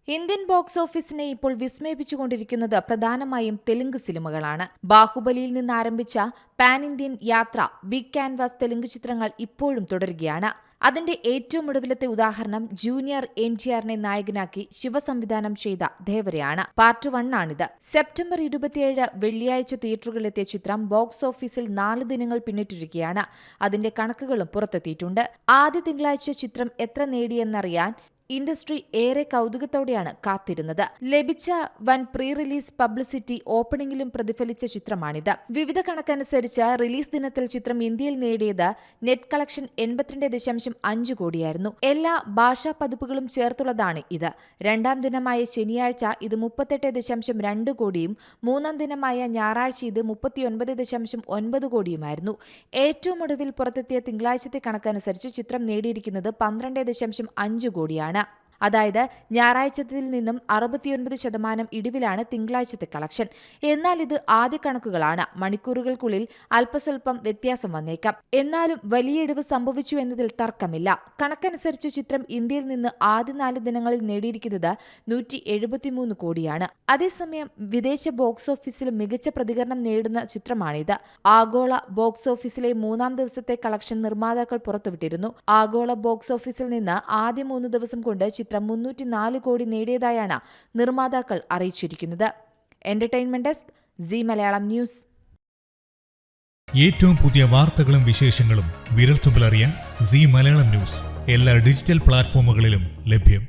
Indian box ഓഫീസിനെ ഇപ്പോൾ വിസ്മയിപ്പിച്ചുകൊണ്ടിരിക്കുന്നത് പ്രധാനമായും തെലുങ്ക് സിനിമകളാണ്. ബാഹുബലിയിൽ നിന്ന് ആരംഭിച്ച പാൻ ഇന്ത്യൻ യാത്ര ബിഗ് ക്യാൻവാസ് തെലുങ്ക് ചിത്രങ്ങൾ ഇപ്പോഴും തുടരുകയാണ്. അതിന്റെ ഏറ്റവും ഒടുവിലത്തെ ഉദാഹരണം ജൂനിയർ NTRനെ നായകനാക്കി ശിവ സംവിധാനം ചെയ്ത ദേവരയാണ്. പാർട്ട് 1 ആണിത്. സെപ്റ്റംബർ 27 വെള്ളിയാഴ്ച തിയേറ്ററുകളിലെത്തിയ ചിത്രം ബോക്സ് ഓഫീസിൽ 4 ദിനങ്ങൾ പിന്നിട്ടിരിക്കുകയാണ്. അതിന്റെ കണക്കുകളും പുറത്തെത്തിയിട്ടുണ്ട്. ആദ്യ തിങ്കളാഴ്ച ചിത്രം എത്ര നേടിയെന്നറിയാൻ ഇൻഡസ്ട്രി ഏറെ കൗതുകത്തോടെയാണ് കാത്തിരുന്നത്. ലഭിച്ച വൻ പ്രീ റിലീസ് പബ്ലിസിറ്റി ഓപ്പണിംഗിലും പ്രതിഫലിച്ച ചിത്രമാണിത്. വിവിധ കണക്കനുസരിച്ച് റിലീസ് ദിനത്തിൽ ചിത്രം ഇന്ത്യയിൽ നേടിയത് നെറ്റ് കളക്ഷൻ 82.5 കോടിയായിരുന്നു. എല്ലാ ഭാഷാ പതിപ്പുകളും ചേർത്തുള്ളതാണ് ഇത്. രണ്ടാം ദിനമായ ശനിയാഴ്ച ഇത് 38.2 കോടിയും മൂന്നാം ദിനമായ ഞായറാഴ്ച ഇത് 39.9 കോടിയുമായിരുന്നു. ഏറ്റവും ഒടുവിൽ പുറത്തെത്തിയ തിങ്കളാഴ്ചത്തെ കണക്കനുസരിച്ച് ചിത്രം നേടിയിരിക്കുന്നത് 12.5 കോടിയാണ്. അതായത് ഞായറാഴ്ചത്തിൽ നിന്നും 69% ഇടിവിലാണ് തിങ്കളാഴ്ചത്തെ കളക്ഷൻ. എന്നാൽ ഇത് ആദ്യ കണക്കുകളാണ്. മണിക്കൂറുകൾക്കുള്ളിൽ അല്പസ്വല്പം വ്യത്യാസം വന്നേക്കാം. എന്നാലും വലിയ ഇടിവ് സംഭവിച്ചു എന്നതിൽ തർക്കമില്ല. കണക്കനുസരിച്ച് ചിത്രം ഇന്ത്യയിൽ നിന്ന് ആദ്യ 4 ദിനങ്ങളിൽ നേടിയിരിക്കുന്നത് 173 കോടിയാണ്. അതേസമയം വിദേശ ബോക്സ് ഓഫീസിലും മികച്ച പ്രതികരണം നേടുന്ന ചിത്രമാണിത്. ആഗോള ബോക്സ് ഓഫീസിലെ 3-ാം ദിവസത്തെ കളക്ഷൻ നിർമ്മാതാക്കൾ പുറത്തുവിട്ടിരുന്നു. ആഗോള ബോക്സ് ഓഫീസിൽ നിന്ന് ആദ്യ 3 ദിവസം കൊണ്ട് ചിത്രം 304 കോടി നേടിയതായാണ് നിർമ്മാതാക്കൾ അറിയിച്ചിരിക്കുന്നത്. Entertainment desk, Zee Malayalam news. ഏറ്റവും പുതിയ വാർത്തകളും വിശേഷങ്ങളും വിരൽത്തുമ്പിലറിയാൻ സീ മലയാളം ന്യൂസ് എല്ലാ ഡിജിറ്റൽ പ്ലാറ്റ്ഫോമുകളിലും ലഭ്യം.